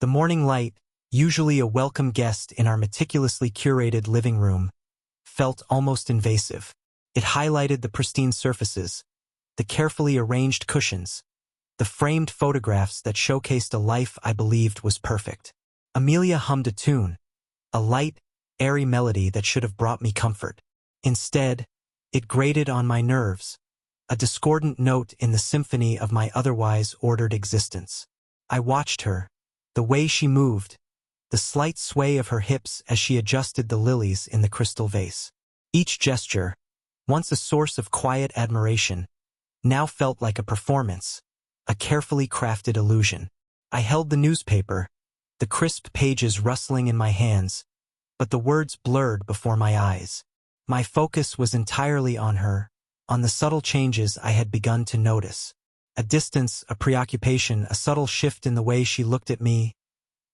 The morning light, usually a welcome guest in our meticulously curated living room, felt almost invasive. It highlighted the pristine surfaces, the carefully arranged cushions, the framed photographs that showcased a life I believed was perfect. Amelia hummed a tune, a light, airy melody that should have brought me comfort. Instead, it grated on my nerves, a discordant note in the symphony of my otherwise ordered existence. I watched her, the way she moved, the slight sway of her hips as she adjusted the lilies in the crystal vase. Each gesture, once a source of quiet admiration, now felt like a performance, a carefully crafted illusion. I held the newspaper, the crisp pages rustling in my hands, but the words blurred before my eyes. My focus was entirely on her, on the subtle changes I had begun to notice. A distance, a preoccupation, a subtle shift in the way she looked at me,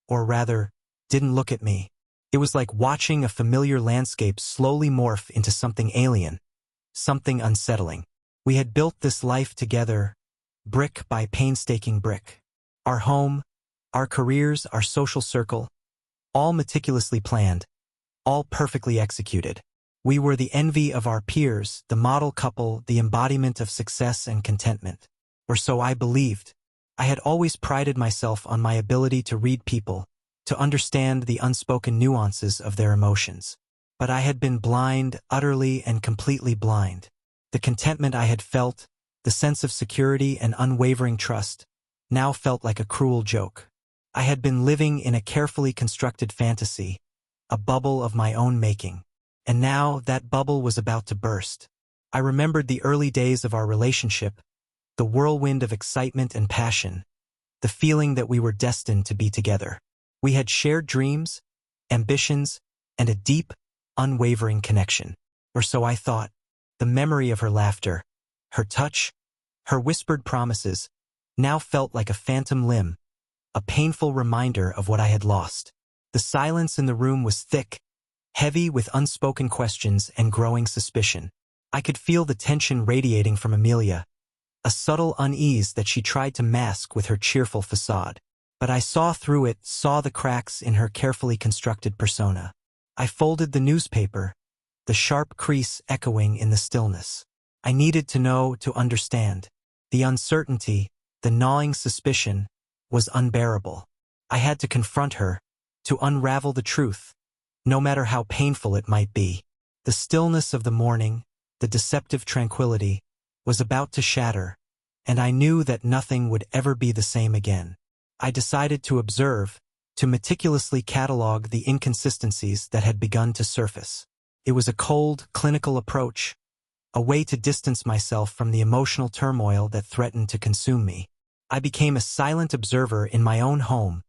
or rather, didn't look at me. It was like watching a familiar landscape slowly morph into something alien, something unsettling. We had built this life together, brick by painstaking brick. Our home, our careers, our social circle, all meticulously planned, all perfectly executed. We were the envy of our peers, the model couple, the embodiment of success and contentment. Or so I believed. I had always prided myself on my ability to read people, to understand the unspoken nuances of their emotions. But I had been blind, utterly and completely blind. The contentment I had felt, the sense of security and unwavering trust, now felt like a cruel joke. I had been living in a carefully constructed fantasy, a bubble of my own making. And now that bubble was about to burst. I remembered the early days of our relationship, the whirlwind of excitement and passion, the feeling that we were destined to be together. We had shared dreams, ambitions, and a deep, unwavering connection. Or so I thought. The memory of her laughter, her touch, her whispered promises, now felt like a phantom limb, a painful reminder of what I had lost. The silence in the room was thick, heavy with unspoken questions and growing suspicion. I could feel the tension radiating from Amelia, a subtle unease that she tried to mask with her cheerful facade. But I saw through it, saw the cracks in her carefully constructed persona. I folded the newspaper, the sharp crease echoing in the stillness. I needed to know, to understand. The uncertainty, the gnawing suspicion, was unbearable. I had to confront her, to unravel the truth, no matter how painful it might be. The stillness of the morning, the deceptive tranquility, was about to shatter, and I knew that nothing would ever be the same again. I decided to observe, to meticulously catalog the inconsistencies that had begun to surface. It was a cold, clinical approach, a way to distance myself from the emotional turmoil that threatened to consume me. I became a silent observer in my own home,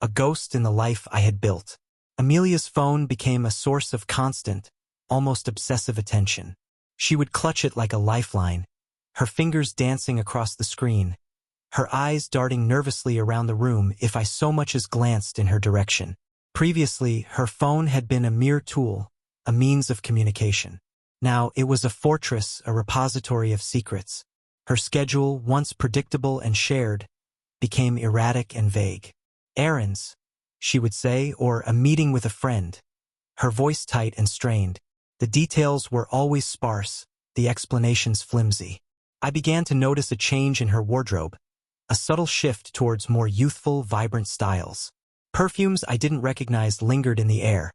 a ghost in the life I had built. Amelia's phone became a source of constant, almost obsessive attention. She would clutch it like a lifeline, her fingers dancing across the screen, her eyes darting nervously around the room if I so much as glanced in her direction. Previously, her phone had been a mere tool, a means of communication. Now it was a fortress, a repository of secrets. Her schedule, once predictable and shared, became erratic and vague. Errands, she would say, or a meeting with a friend. Her voice tight and strained. The details were always sparse, the explanations flimsy. I began to notice a change in her wardrobe, a subtle shift towards more youthful, vibrant styles. Perfumes I didn't recognize lingered in the air,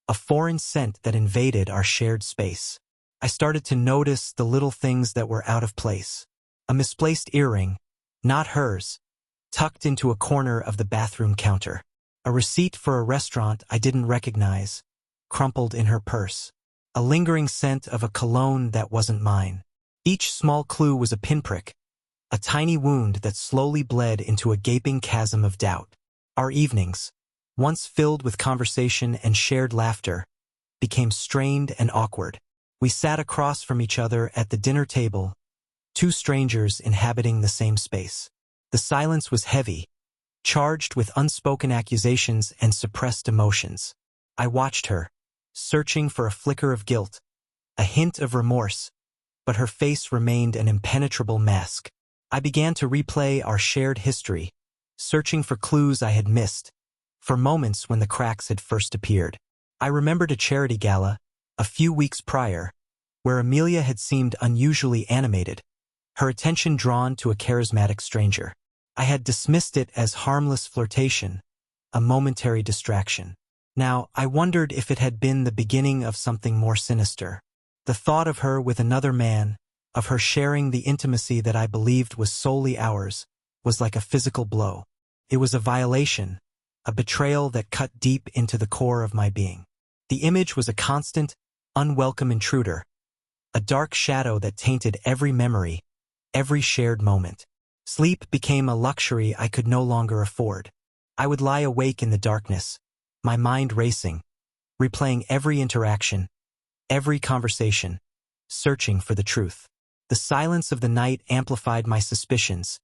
a foreign scent that invaded our shared space. I started to notice the little things that were out of place. A misplaced earring, not hers, tucked into a corner of the bathroom counter. A receipt for a restaurant I didn't recognize, crumpled in her purse. A lingering scent of a cologne that wasn't mine. Each small clue was a pinprick, a tiny wound that slowly bled into a gaping chasm of doubt. Our evenings, once filled with conversation and shared laughter, became strained and awkward. We sat across from each other at the dinner table, two strangers inhabiting the same space. The silence was heavy, charged with unspoken accusations and suppressed emotions. I watched her, searching for a flicker of guilt, a hint of remorse, but her face remained an impenetrable mask. I began to replay our shared history, searching for clues I had missed, for moments when the cracks had first appeared. I remembered a charity gala, a few weeks prior, where Amelia had seemed unusually animated, her attention drawn to a charismatic stranger. I had dismissed it as harmless flirtation, a momentary distraction. Now, I wondered if it had been the beginning of something more sinister. The thought of her with another man, of her sharing the intimacy that I believed was solely ours, was like a physical blow. It was a violation, a betrayal that cut deep into the core of my being. The image was a constant, unwelcome intruder, a dark shadow that tainted every memory, every shared moment. Sleep became a luxury I could no longer afford. I would lie awake in the darkness, my mind racing, replaying every interaction, every conversation, searching for the truth. The silence of the night amplified my suspicions,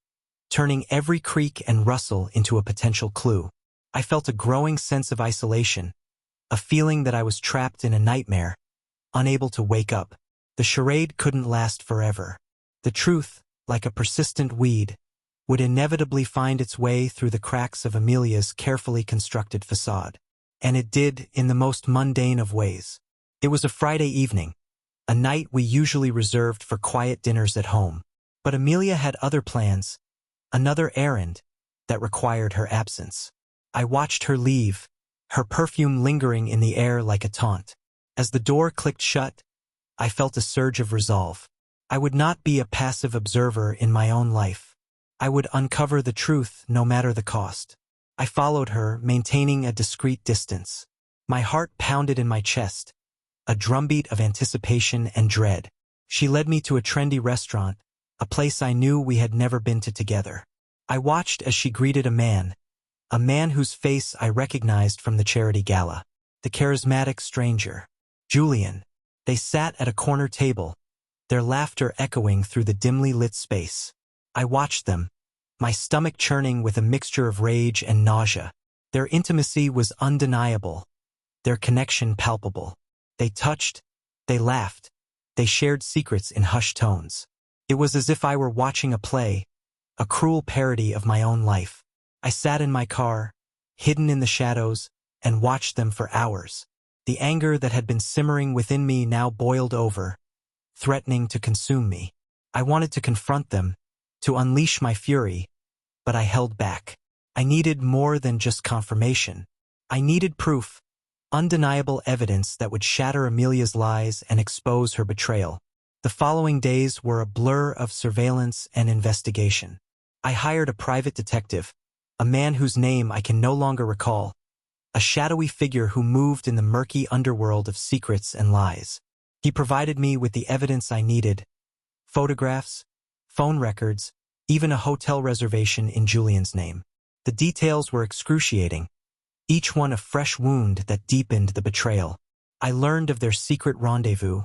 turning every creak and rustle into a potential clue. I felt a growing sense of isolation, a feeling that I was trapped in a nightmare, unable to wake up. The charade couldn't last forever. The truth, like a persistent weed, would inevitably find its way through the cracks of Amelia's carefully constructed facade. And it did in the most mundane of ways. It was a Friday evening, a night we usually reserved for quiet dinners at home. But Amelia had other plans, another errand, that required her absence. I watched her leave, her perfume lingering in the air like a taunt. As the door clicked shut, I felt a surge of resolve. I would not be a passive observer in my own life. I would uncover the truth no matter the cost. I followed her, maintaining a discreet distance. My heart pounded in my chest, a drumbeat of anticipation and dread. She led me to a trendy restaurant, a place I knew we had never been to together. I watched as she greeted a man whose face I recognized from the charity gala, the charismatic stranger, Julian. They sat at a corner table, their laughter echoing through the dimly lit space. I watched them, my stomach churning with a mixture of rage and nausea. Their intimacy was undeniable, their connection palpable. They touched, they laughed, they shared secrets in hushed tones. It was as if I were watching a play, a cruel parody of my own life. I sat in my car, hidden in the shadows, and watched them for hours. The anger that had been simmering within me now boiled over, threatening to consume me. I wanted to confront them, to unleash my fury, but I held back. I needed more than just confirmation. I needed proof, undeniable evidence that would shatter Amelia's lies and expose her betrayal. The following days were a blur of surveillance and investigation. I hired a private detective, a man whose name I can no longer recall, a shadowy figure who moved in the murky underworld of secrets and lies. He provided me with the evidence I needed: photographs, phone records, even a hotel reservation in Julian's name. The details were excruciating, each one a fresh wound that deepened the betrayal. I learned of their secret rendezvous,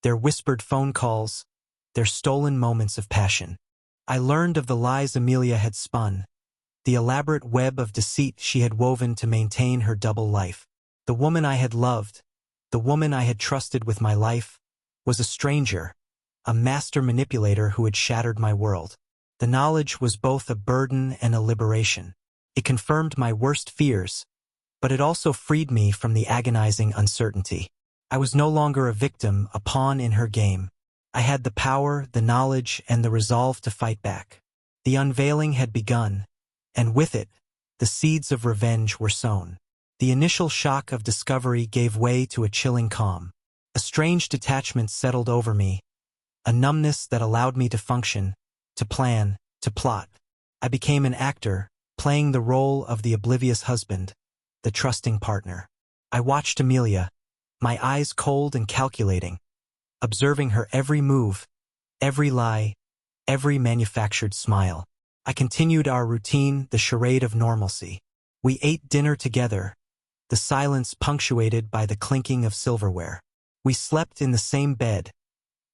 their whispered phone calls, their stolen moments of passion. I learned of the lies Amelia had spun, the elaborate web of deceit she had woven to maintain her double life. The woman I had loved, the woman I had trusted with my life, was a stranger, a master manipulator who had shattered my world. The knowledge was both a burden and a liberation. It confirmed my worst fears, but it also freed me from the agonizing uncertainty. I was no longer a victim, a pawn in her game. I had the power, the knowledge, and the resolve to fight back. The unveiling had begun, and with it, the seeds of revenge were sown. The initial shock of discovery gave way to a chilling calm. A strange detachment settled over me, a numbness that allowed me to function, to plan, to plot. I became an actor, playing the role of the oblivious husband, the trusting partner. I watched Amelia, my eyes cold and calculating, observing her every move, every lie, every manufactured smile. I continued our routine, the charade of normalcy. We ate dinner together, the silence punctuated by the clinking of silverware. We slept in the same bed,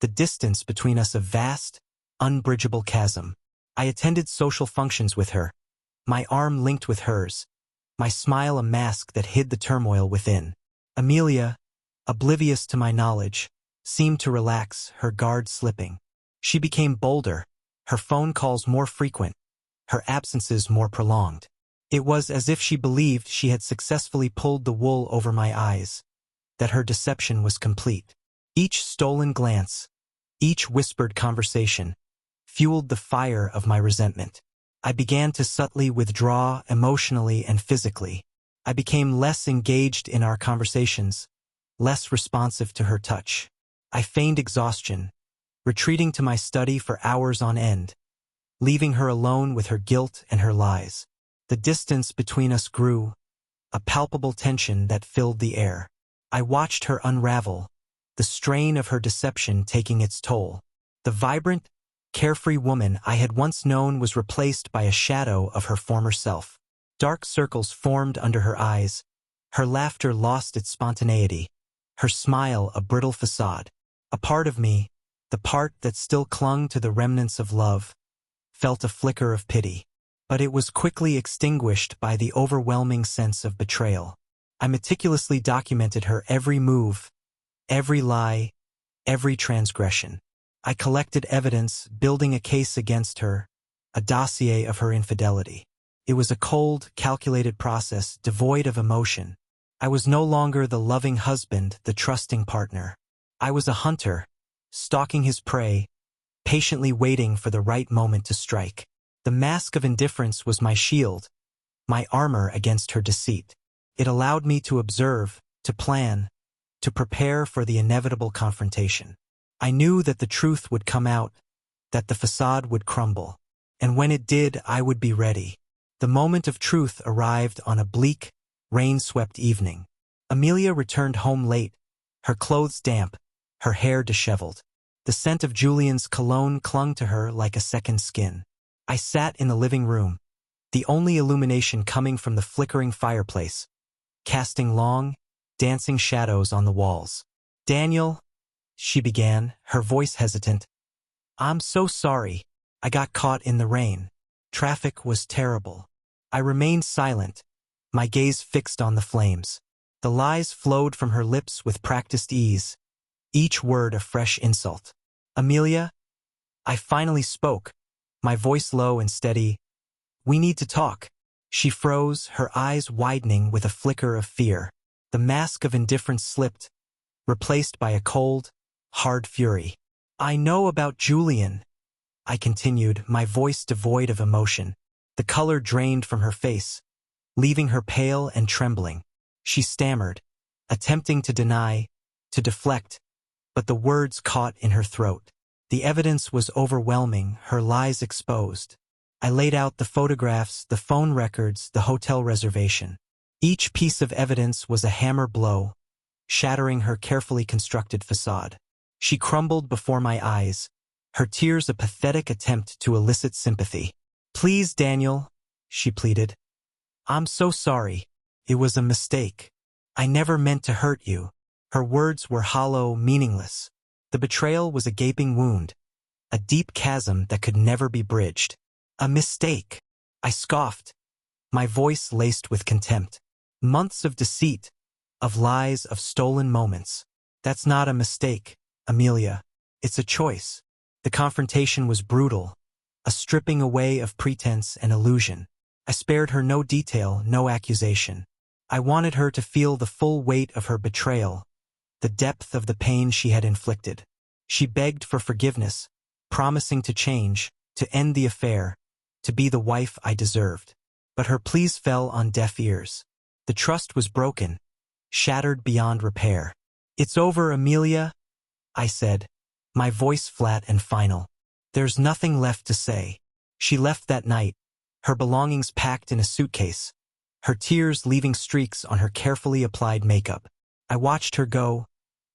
the distance between us a vast, unbridgeable chasm. I attended social functions with her, my arm linked with hers, my smile a mask that hid the turmoil within. Amelia, oblivious to my knowledge, seemed to relax, her guard slipping. She became bolder, her phone calls more frequent, her absences more prolonged. It was as if she believed she had successfully pulled the wool over my eyes, that her deception was complete. Each stolen glance, each whispered conversation, fueled the fire of my resentment. I began to subtly withdraw emotionally and physically. I became less engaged in our conversations, less responsive to her touch. I feigned exhaustion, retreating to my study for hours on end, leaving her alone with her guilt and her lies. The distance between us grew, a palpable tension that filled the air. I watched her unravel, the strain of her deception taking its toll. The vibrant, carefree woman I had once known was replaced by a shadow of her former self. Dark circles formed under her eyes, her laughter lost its spontaneity, her smile a brittle facade. A part of me, the part that still clung to the remnants of love, felt a flicker of pity. But it was quickly extinguished by the overwhelming sense of betrayal. I meticulously documented her every move, every lie, every transgression. I collected evidence, building a case against her, a dossier of her infidelity. It was a cold, calculated process, devoid of emotion. I was no longer the loving husband, the trusting partner. I was a hunter, stalking his prey, patiently waiting for the right moment to strike. The mask of indifference was my shield, my armor against her deceit. It allowed me to observe, to plan, to prepare for the inevitable confrontation. I knew that the truth would come out, that the facade would crumble. And when it did, I would be ready. The moment of truth arrived on a bleak, rain-swept evening. Amelia returned home late, her clothes damp, her hair disheveled. The scent of Julian's cologne clung to her like a second skin. I sat in the living room, the only illumination coming from the flickering fireplace, casting long, dancing shadows on the walls. "Daniel," she began, her voice hesitant, "I'm so sorry. I got caught in the rain. Traffic was terrible." I remained silent, my gaze fixed on the flames. The lies flowed from her lips with practiced ease, each word a fresh insult. "Amelia," I finally spoke, my voice low and steady, "we need to talk." She froze, her eyes widening with a flicker of fear. The mask of indifference slipped, replaced by a cold, hard fury. "I know about Julian," I continued, my voice devoid of emotion. The color drained from her face, leaving her pale and trembling. She stammered, attempting to deny, to deflect, but the words caught in her throat. The evidence was overwhelming, her lies exposed. I laid out the photographs, the phone records, the hotel reservation. Each piece of evidence was a hammer blow, shattering her carefully constructed facade. She crumbled before my eyes, her tears a pathetic attempt to elicit sympathy. "Please, Daniel," she pleaded. "I'm so sorry. It was a mistake. I never meant to hurt you." Her words were hollow, meaningless. The betrayal was a gaping wound, a deep chasm that could never be bridged. "A mistake," I scoffed, my voice laced with contempt. "Months of deceit, of lies, of stolen moments. That's not a mistake, Amelia. It's a choice." The confrontation was brutal, a stripping away of pretense and illusion. I spared her no detail, no accusation. I wanted her to feel the full weight of her betrayal, the depth of the pain she had inflicted. She begged for forgiveness, promising to change, to end the affair, to be the wife I deserved. But her pleas fell on deaf ears. The trust was broken, shattered beyond repair. "It's over, Amelia," I said, my voice flat and final. "There's nothing left to say." She left that night, her belongings packed in a suitcase, her tears leaving streaks on her carefully applied makeup. I watched her go,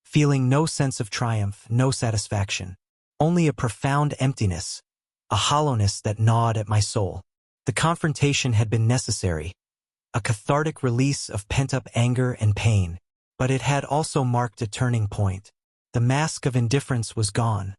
feeling no sense of triumph, no satisfaction, only a profound emptiness, a hollowness that gnawed at my soul. The confrontation had been necessary, a cathartic release of pent-up anger and pain, but it had also marked a turning point. The mask of indifference was gone,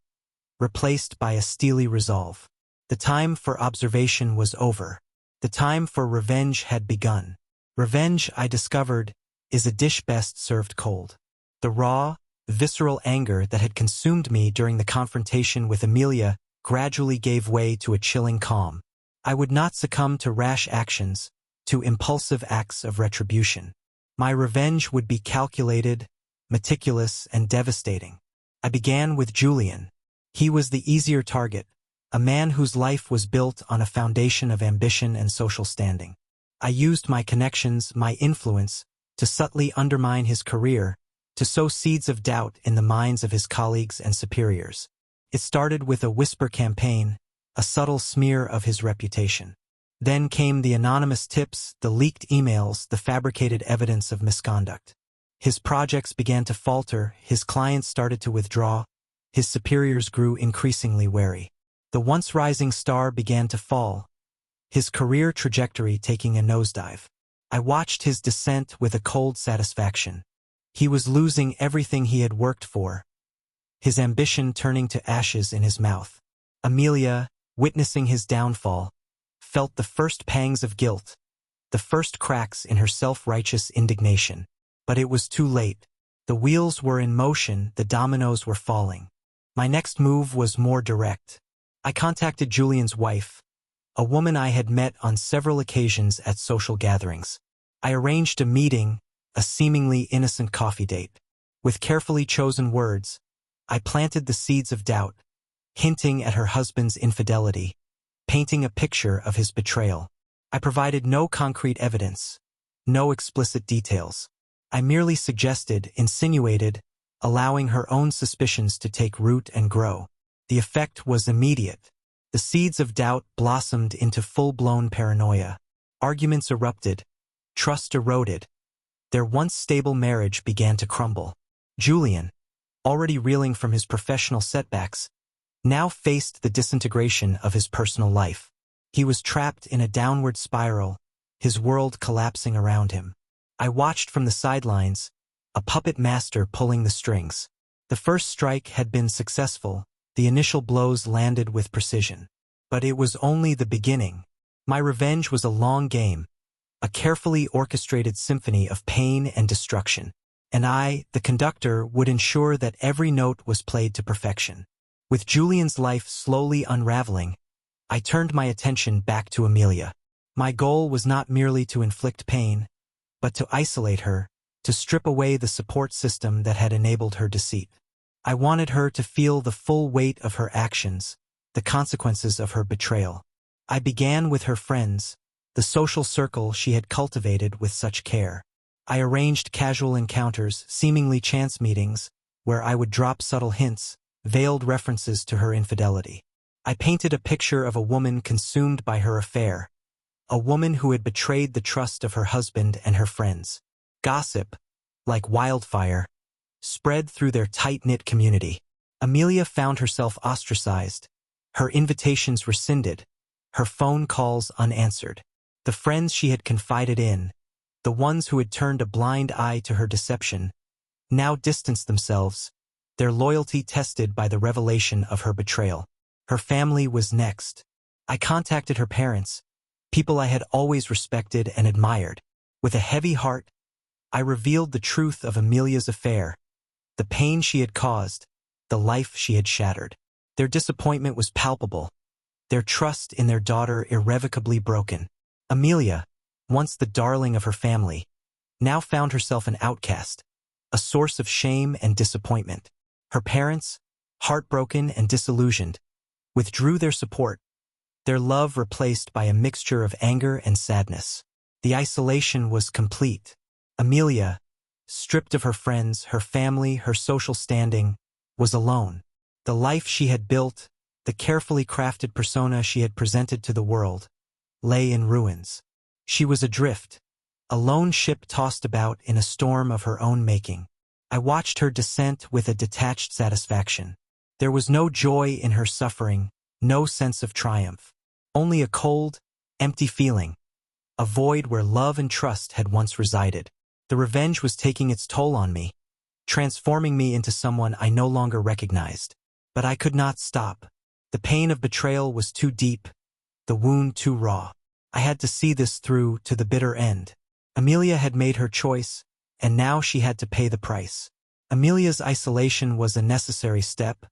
replaced by a steely resolve. The time for observation was over. The time for revenge had begun. Revenge, I discovered, is a dish best served cold. The raw, visceral anger that had consumed me during the confrontation with Amelia gradually gave way to a chilling calm. I would not succumb to rash actions, to impulsive acts of retribution. My revenge would be calculated, meticulous, and devastating. I began with Julian. He was the easier target, a man whose life was built on a foundation of ambition and social standing. I used my connections, my influence, to subtly undermine his career, to sow seeds of doubt in the minds of his colleagues and superiors. It started with a whisper campaign, a subtle smear of his reputation. Then came the anonymous tips, the leaked emails, the fabricated evidence of misconduct. His projects began to falter, his clients started to withdraw, his superiors grew increasingly wary. The once rising star began to fall, his career trajectory taking a nosedive. I watched his descent with a cold satisfaction. He was losing everything he had worked for, his ambition turning to ashes in his mouth. Amelia, witnessing his downfall, felt the first pangs of guilt, the first cracks in her self-righteous indignation. But it was too late. The wheels were in motion, the dominoes were falling. My next move was more direct. I contacted Julian's wife, a woman I had met on several occasions at social gatherings. I arranged a meeting, a seemingly innocent coffee date. With carefully chosen words, I planted the seeds of doubt, hinting at her husband's infidelity, painting a picture of his betrayal. I provided no concrete evidence, no explicit details. I merely suggested, insinuated, allowing her own suspicions to take root and grow. The effect was immediate. The seeds of doubt blossomed into full-blown paranoia. Arguments erupted. Trust eroded. Their once stable marriage began to crumble. Julian, already reeling from his professional setbacks, now faced the disintegration of his personal life. He was trapped in a downward spiral, his world collapsing around him. I watched from the sidelines, a puppet master pulling the strings. The first strike had been successful, the initial blows landed with precision. But it was only the beginning. My revenge was a long game, a carefully orchestrated symphony of pain and destruction. And I, the conductor, would ensure that every note was played to perfection. With Julian's life slowly unraveling, I turned my attention back to Amelia. My goal was not merely to inflict pain, but to isolate her, to strip away the support system that had enabled her deceit. I wanted her to feel the full weight of her actions, the consequences of her betrayal. I began with her friends, the social circle she had cultivated with such care. I arranged casual encounters, seemingly chance meetings, where I would drop subtle hints, veiled references to her infidelity. I painted a picture of a woman consumed by her affair, a woman who had betrayed the trust of her husband and her friends. Gossip, like wildfire, spread through their tight-knit community. Amelia found herself ostracized, her invitations rescinded, her phone calls unanswered. The friends she had confided in, the ones who had turned a blind eye to her deception, now distanced themselves, their loyalty tested by the revelation of her betrayal. Her family was next. I contacted her parents, people I had always respected and admired. With a heavy heart, I revealed the truth of Amelia's affair, the pain she had caused, the life she had shattered. Their disappointment was palpable, their trust in their daughter irrevocably broken. Amelia, once the darling of her family, now found herself an outcast, a source of shame and disappointment. Her parents, heartbroken and disillusioned, withdrew their support, their love replaced by a mixture of anger and sadness. The isolation was complete. Amelia, stripped of her friends, her family, her social standing, was alone. The life she had built, the carefully crafted persona she had presented to the world, lay in ruins. She was adrift, a lone ship tossed about in a storm of her own making. I watched her descent with a detached satisfaction. There was no joy in her suffering, no sense of triumph. Only a cold, empty feeling, a void where love and trust had once resided. The revenge was taking its toll on me, transforming me into someone I no longer recognized. But I could not stop. The pain of betrayal was too deep, the wound too raw. I had to see this through to the bitter end. Amelia had made her choice, and now she had to pay the price. Amelia's isolation was a necessary step,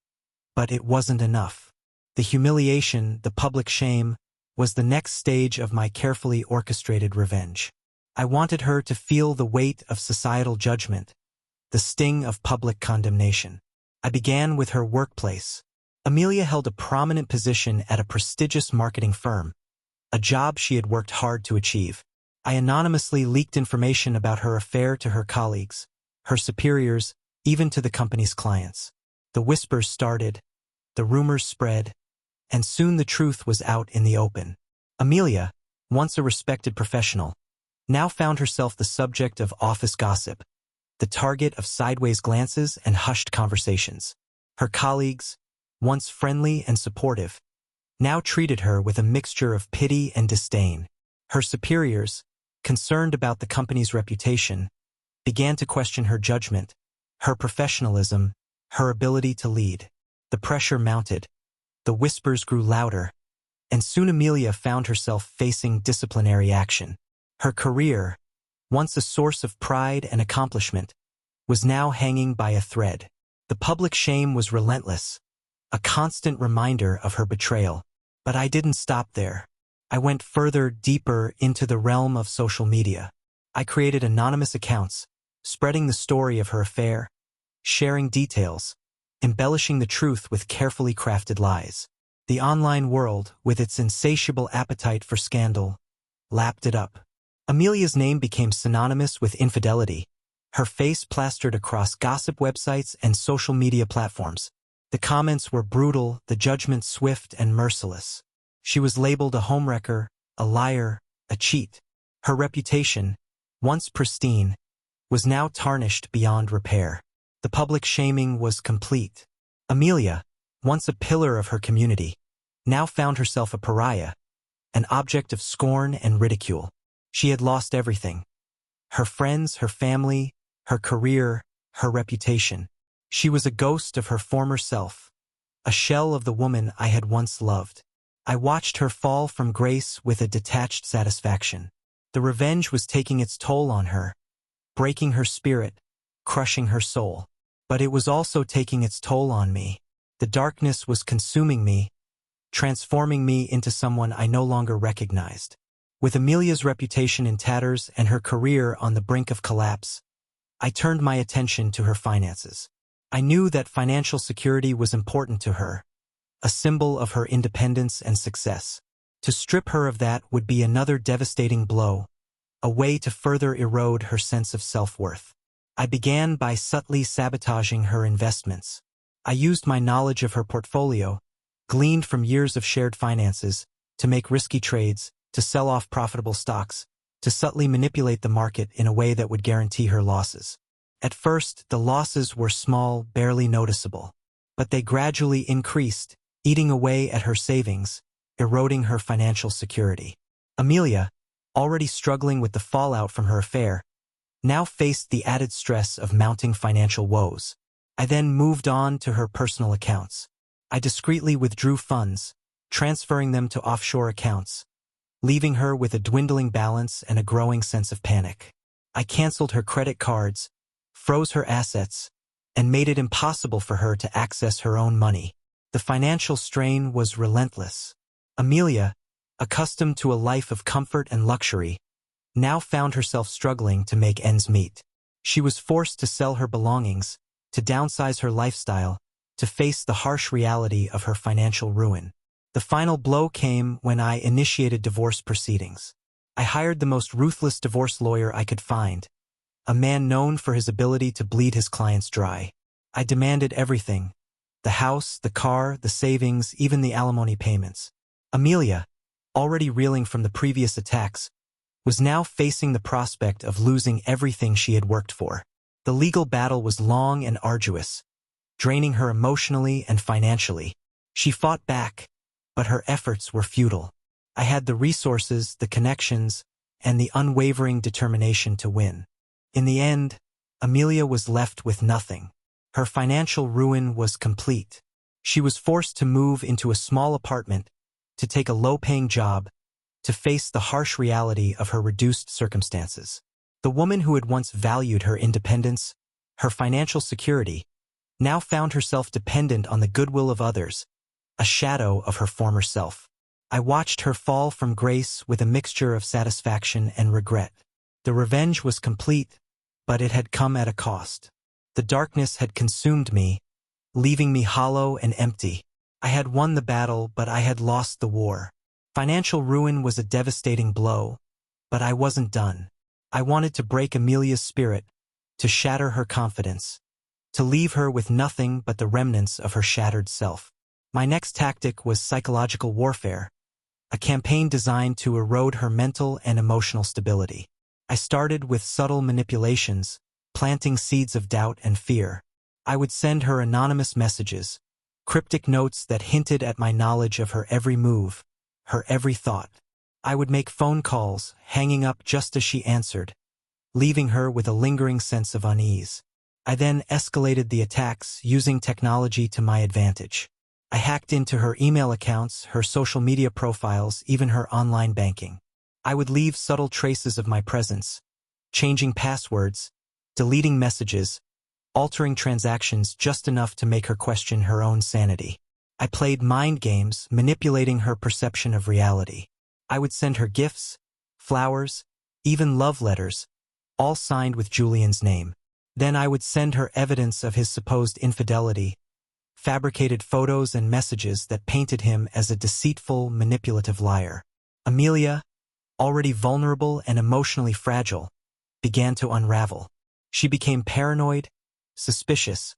but it wasn't enough. The humiliation, the public shame, was the next stage of my carefully orchestrated revenge. I wanted her to feel the weight of societal judgment, the sting of public condemnation. I began with her workplace. Amelia held a prominent position at a prestigious marketing firm, a job she had worked hard to achieve. I anonymously leaked information about her affair to her colleagues, her superiors, even to the company's clients. The whispers started, the rumors spread, and soon the truth was out in the open. Amelia, once a respected professional, now found herself the subject of office gossip, the target of sideways glances and hushed conversations. Her colleagues, once friendly and supportive, now treated her with a mixture of pity and disdain. Her superiors, concerned about the company's reputation, began to question her judgment, her professionalism, her ability to lead. The pressure mounted, the whispers grew louder, and soon Amelia found herself facing disciplinary action. Her career, once a source of pride and accomplishment, was now hanging by a thread. The public shame was relentless, a constant reminder of her betrayal. But I didn't stop there. I went further, deeper into the realm of social media. I created anonymous accounts, spreading the story of her affair, sharing details, embellishing the truth with carefully crafted lies. The online world, with its insatiable appetite for scandal, lapped it up. Amelia's name became synonymous with infidelity, her face plastered across gossip websites and social media platforms. The comments were brutal, the judgment swift and merciless. She was labeled a homewrecker, a liar, a cheat. Her reputation, once pristine, was now tarnished beyond repair. The public shaming was complete. Amelia, once a pillar of her community, now found herself a pariah, an object of scorn and ridicule. She had lost everything: her friends, her family, her career, her reputation. She was a ghost of her former self, a shell of the woman I had once loved. I watched her fall from grace with a detached satisfaction. The revenge was taking its toll on her, breaking her spirit, crushing her soul. But it was also taking its toll on me. The darkness was consuming me, transforming me into someone I no longer recognized. With Amelia's reputation in tatters and her career on the brink of collapse, I turned my attention to her finances. I knew that financial security was important to her, a symbol of her independence and success. To strip her of that would be another devastating blow, a way to further erode her sense of self-worth. I began by subtly sabotaging her investments. I used my knowledge of her portfolio, gleaned from years of shared finances, to make risky trades, to sell off profitable stocks, to subtly manipulate the market in a way that would guarantee her losses. At first, the losses were small, barely noticeable. But they gradually increased, eating away at her savings, eroding her financial security. Amelia, already struggling with the fallout from her affair, now faced the added stress of mounting financial woes. I then moved on to her personal accounts. I discreetly withdrew funds, transferring them to offshore accounts, leaving her with a dwindling balance and a growing sense of panic. I canceled her credit cards, froze her assets, and made it impossible for her to access her own money. The financial strain was relentless. Amelia, accustomed to a life of comfort and luxury, now found herself struggling to make ends meet. She was forced to sell her belongings, to downsize her lifestyle, to face the harsh reality of her financial ruin. The final blow came when I initiated divorce proceedings. I hired the most ruthless divorce lawyer I could find, a man known for his ability to bleed his clients dry. I demanded everything: the house, the car, the savings, even the alimony payments. Amelia, already reeling from the previous attacks, was now facing the prospect of losing everything she had worked for. The legal battle was long and arduous, draining her emotionally and financially. She fought back, but her efforts were futile. I had the resources, the connections, and the unwavering determination to win. In the end, Amelia was left with nothing. Her financial ruin was complete. She was forced to move into a small apartment, to take a low-paying job, to face the harsh reality of her reduced circumstances. The woman who had once valued her independence, her financial security, now found herself dependent on the goodwill of others, a shadow of her former self. I watched her fall from grace with a mixture of satisfaction and regret. The revenge was complete, but it had come at a cost. The darkness had consumed me, leaving me hollow and empty. I had won the battle, but I had lost the war. Financial ruin was a devastating blow, but I wasn't done. I wanted to break Amelia's spirit, to shatter her confidence, to leave her with nothing but the remnants of her shattered self. My next tactic was psychological warfare, a campaign designed to erode her mental and emotional stability. I started with subtle manipulations, planting seeds of doubt and fear. I would send her anonymous messages, cryptic notes that hinted at my knowledge of her every move, her every thought. I would make phone calls, hanging up just as she answered, leaving her with a lingering sense of unease. I then escalated the attacks, using technology to my advantage. I hacked into her email accounts, her social media profiles, even her online banking. I would leave subtle traces of my presence, changing passwords, deleting messages, altering transactions just enough to make her question her own sanity. I played mind games, manipulating her perception of reality. I would send her gifts, flowers, even love letters, all signed with Julian's name. Then I would send her evidence of his supposed infidelity, fabricated photos and messages that painted him as a deceitful, manipulative liar. Amelia, already vulnerable and emotionally fragile, began to unravel. She became paranoid, suspicious,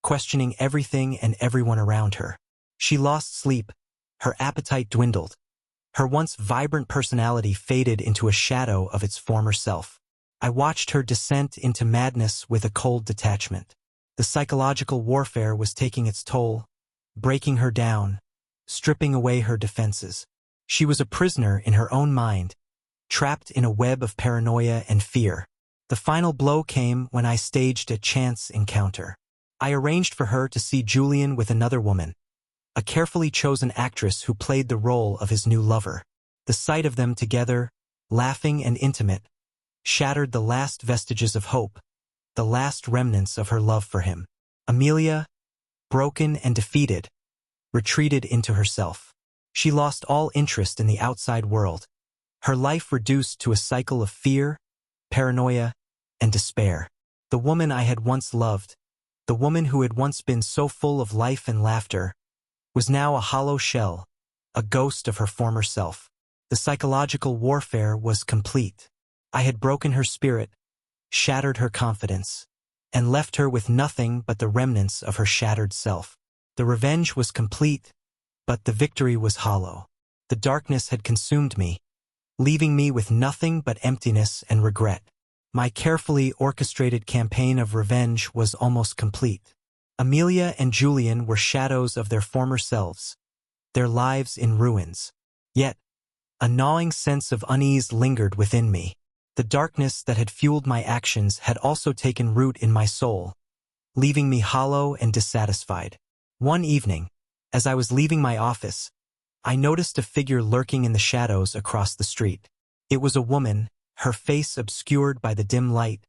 questioning everything and everyone around her. She lost sleep, her appetite dwindled. Her once vibrant personality faded into a shadow of its former self. I watched her descent into madness with a cold detachment. The psychological warfare was taking its toll, breaking her down, stripping away her defenses. She was a prisoner in her own mind, trapped in a web of paranoia and fear. The final blow came when I staged a chance encounter. I arranged for her to see Julian with another woman, a carefully chosen actress who played the role of his new lover. The sight of them together, laughing and intimate, shattered the last vestiges of hope, the last remnants of her love for him. Amelia, broken and defeated, retreated into herself. She lost all interest in the outside world, her life reduced to a cycle of fear, paranoia, and despair. The woman I had once loved, the woman who had once been so full of life and laughter, was now a hollow shell, a ghost of her former self. The psychological warfare was complete. I had broken her spirit, shattered her confidence, and left her with nothing but the remnants of her shattered self. The revenge was complete, but the victory was hollow. The darkness had consumed me, leaving me with nothing but emptiness and regret. My carefully orchestrated campaign of revenge was almost complete. Amelia and Julian were shadows of their former selves, their lives in ruins. Yet, a gnawing sense of unease lingered within me. The darkness that had fueled my actions had also taken root in my soul, leaving me hollow and dissatisfied. One evening, as I was leaving my office, I noticed a figure lurking in the shadows across the street. It was a woman, her face obscured by the dim light,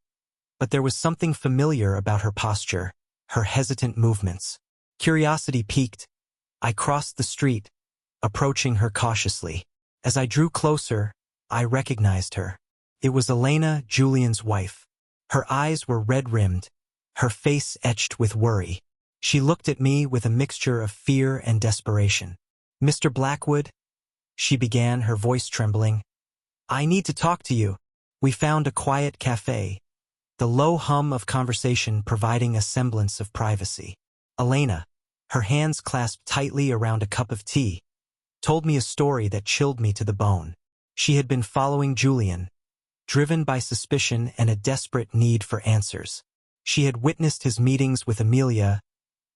but there was something familiar about her posture, her hesitant movements. Curiosity piqued. I crossed the street, approaching her cautiously. As I drew closer, I recognized her. It was Elena, Julian's wife. Her eyes were red-rimmed, her face etched with worry. She looked at me with a mixture of fear and desperation. "Mr. Blackwood," she began, her voice trembling, "I need to talk to you." We found a quiet cafe, the low hum of conversation providing a semblance of privacy. Elena, her hands clasped tightly around a cup of tea, told me a story that chilled me to the bone. She had been following Julian, driven by suspicion and a desperate need for answers. She had witnessed his meetings with Amelia,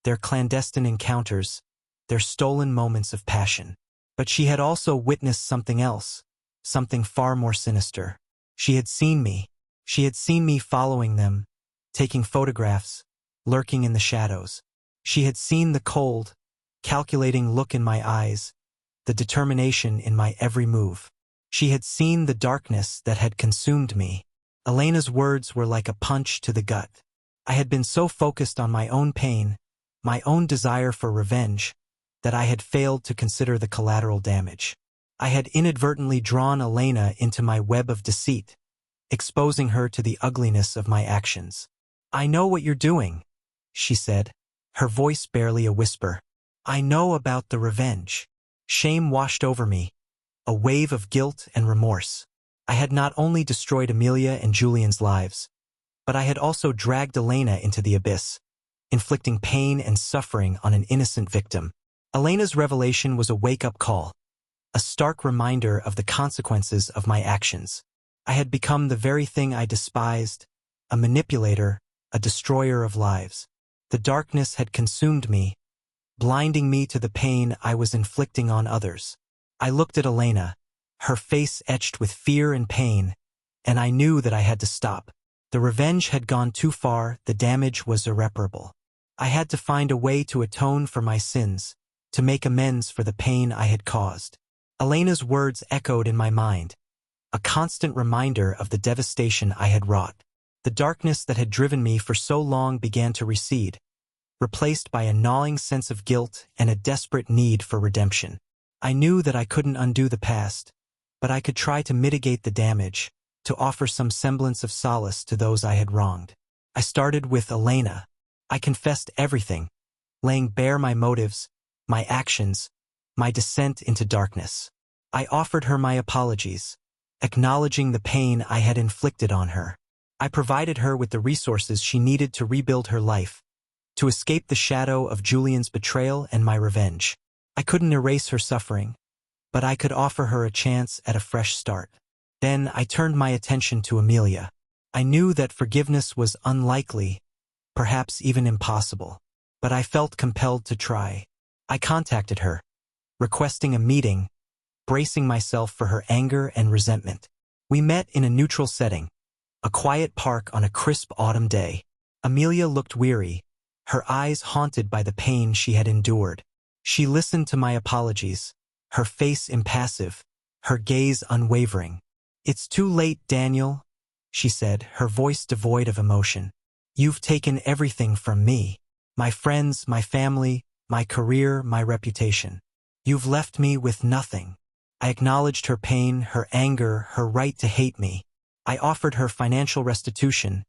their clandestine encounters, their stolen moments of passion. But she had also witnessed something else, something far more sinister. She had seen me. She had seen me following them, taking photographs, lurking in the shadows. She had seen the cold, calculating look in my eyes, the determination in my every move. She had seen the darkness that had consumed me. Elena's words were like a punch to the gut. I had been so focused on my own pain, my own desire for revenge, that I had failed to consider the collateral damage. I had inadvertently drawn Elena into my web of deceit, exposing her to the ugliness of my actions. "I know what you're doing," she said, her voice barely a whisper. "I know about the revenge." Shame washed over me, a wave of guilt and remorse. I had not only destroyed Amelia and Julian's lives, but I had also dragged Elena into the abyss, inflicting pain and suffering on an innocent victim. Elena's revelation was a wake-up call, a stark reminder of the consequences of my actions. I had become the very thing I despised, a manipulator, a destroyer of lives. The darkness had consumed me, blinding me to the pain I was inflicting on others. I looked at Elena, her face etched with fear and pain, and I knew that I had to stop. The revenge had gone too far, the damage was irreparable. I had to find a way to atone for my sins, to make amends for the pain I had caused. Elena's words echoed in my mind, a constant reminder of the devastation I had wrought. The darkness that had driven me for so long began to recede, replaced by a gnawing sense of guilt and a desperate need for redemption. I knew that I couldn't undo the past, but I could try to mitigate the damage, to offer some semblance of solace to those I had wronged. I started with Elena. I confessed everything, laying bare my motives, my actions, my descent into darkness. I offered her my apologies, acknowledging the pain I had inflicted on her. I provided her with the resources she needed to rebuild her life, to escape the shadow of Julian's betrayal and my revenge. I couldn't erase her suffering, but I could offer her a chance at a fresh start. Then I turned my attention to Amelia. I knew that forgiveness was unlikely, perhaps even impossible, but I felt compelled to try. I contacted her, requesting a meeting, bracing myself for her anger and resentment. We met in a neutral setting, a quiet park on a crisp autumn day. Amelia looked weary, her eyes haunted by the pain she had endured. She listened to my apologies, her face impassive, her gaze unwavering. "It's too late, Daniel," she said, her voice devoid of emotion. "You've taken everything from me. My friends, my family, my career, my reputation. You've left me with nothing." I acknowledged her pain, her anger, her right to hate me. I offered her financial restitution,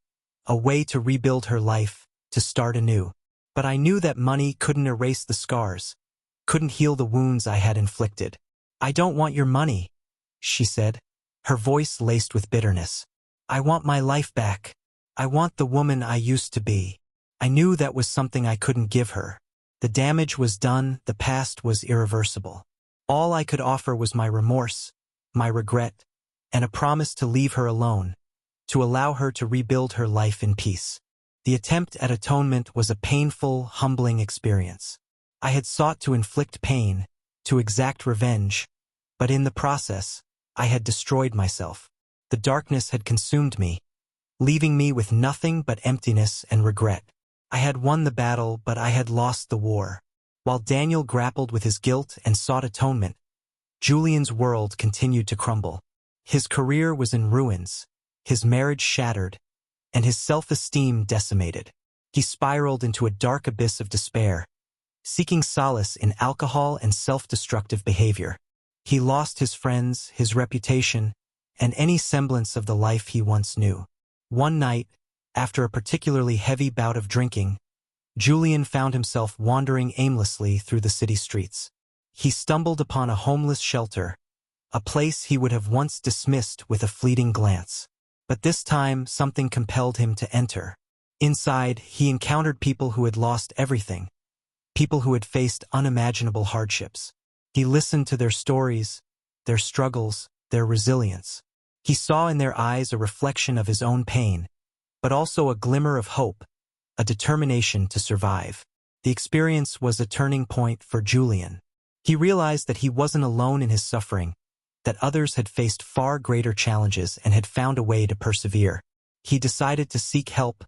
a way to rebuild her life, to start anew. But I knew that money couldn't erase the scars, couldn't heal the wounds I had inflicted. "I don't want your money," she said, her voice laced with bitterness. "I want my life back. I want the woman I used to be." I knew that was something I couldn't give her. The damage was done, the past was irreversible. All I could offer was my remorse, my regret, and a promise to leave her alone, to allow her to rebuild her life in peace. The attempt at atonement was a painful, humbling experience. I had sought to inflict pain, to exact revenge, but in the process, I had destroyed myself. The darkness had consumed me, leaving me with nothing but emptiness and regret. I had won the battle, but I had lost the war. While Daniel grappled with his guilt and sought atonement, Julian's world continued to crumble. His career was in ruins, his marriage shattered, and his self-esteem decimated. He spiraled into a dark abyss of despair, seeking solace in alcohol and self-destructive behavior. He lost his friends, his reputation, and any semblance of the life he once knew. One night, after a particularly heavy bout of drinking, Julian found himself wandering aimlessly through the city streets. He stumbled upon a homeless shelter, a place he would have once dismissed with a fleeting glance. But this time, something compelled him to enter. Inside, he encountered people who had lost everything, people who had faced unimaginable hardships. He listened to their stories, their struggles, their resilience. He saw in their eyes a reflection of his own pain, but also a glimmer of hope, a determination to survive. The experience was a turning point for Julian. He realized that he wasn't alone in his suffering, that others had faced far greater challenges and had found a way to persevere. He decided to seek help,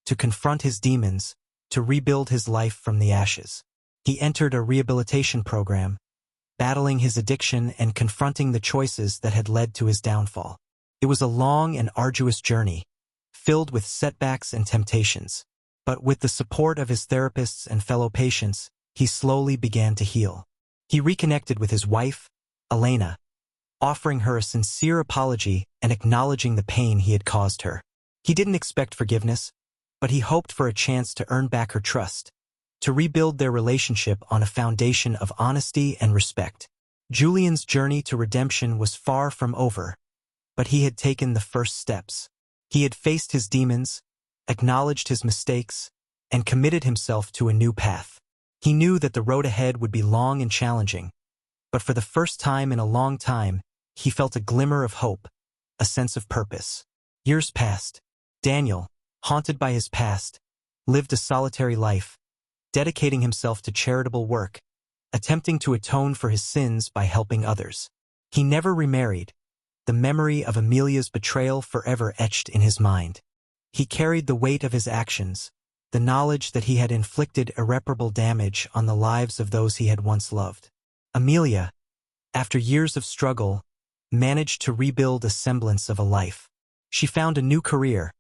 to confront his demons, to rebuild his life from the ashes. He entered a rehabilitation program, battling his addiction and confronting the choices that had led to his downfall. It was a long and arduous journey, filled with setbacks and temptations. But with the support of his therapists and fellow patients, he slowly began to heal. He reconnected with his wife, Elena, offering her a sincere apology and acknowledging the pain he had caused her. He didn't expect forgiveness, but he hoped for a chance to earn back her trust, to rebuild their relationship on a foundation of honesty and respect. Julian's journey to redemption was far from over, but he had taken the first steps. He had faced his demons, acknowledged his mistakes, and committed himself to a new path. He knew that the road ahead would be long and challenging, but for the first time in a long time, he felt a glimmer of hope, a sense of purpose. Years passed. Daniel, haunted by his past, lived a solitary life, dedicating himself to charitable work, attempting to atone for his sins by helping others. He never remarried, the memory of Amelia's betrayal forever etched in his mind. He carried the weight of his actions, the knowledge that he had inflicted irreparable damage on the lives of those he had once loved. Amelia, after years of struggle, managed to rebuild a semblance of a life. She found a new career,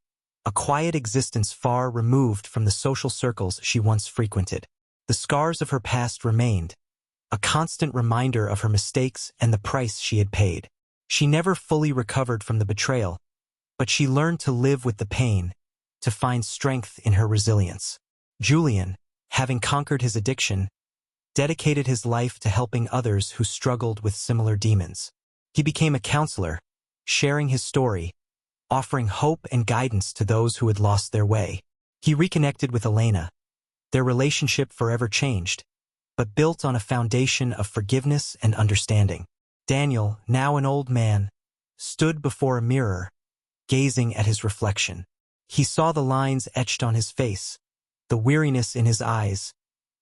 a quiet existence far removed from the social circles she once frequented. The scars of her past remained, a constant reminder of her mistakes and the price she had paid. She never fully recovered from the betrayal, but she learned to live with the pain, to find strength in her resilience. Julian, having conquered his addiction, dedicated his life to helping others who struggled with similar demons. He became a counselor, sharing his story, offering hope and guidance to those who had lost their way. He reconnected with Elena. Their relationship forever changed, but built on a foundation of forgiveness and understanding. Daniel, now an old man, stood before a mirror, gazing at his reflection. He saw the lines etched on his face, the weariness in his eyes,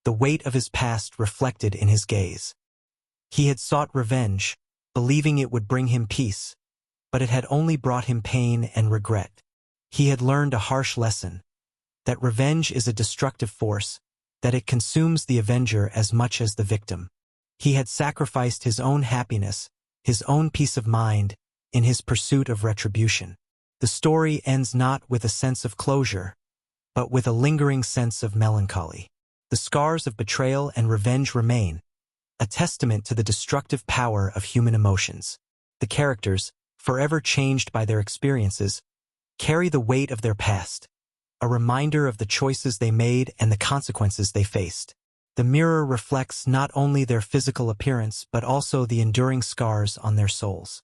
the weight of his past reflected in his gaze. He had sought revenge, believing it would bring him peace, but it had only brought him pain and regret. He had learned a harsh lesson, that revenge is a destructive force, that it consumes the avenger as much as the victim. He had sacrificed his own happiness, his own peace of mind, in his pursuit of retribution. The story ends not with a sense of closure, but with a lingering sense of melancholy. The scars of betrayal and revenge remain, a testament to the destructive power of human emotions. The characters, forever changed by their experiences, carry the weight of their past, a reminder of the choices they made and the consequences they faced. The mirror reflects not only their physical appearance but also the enduring scars on their souls.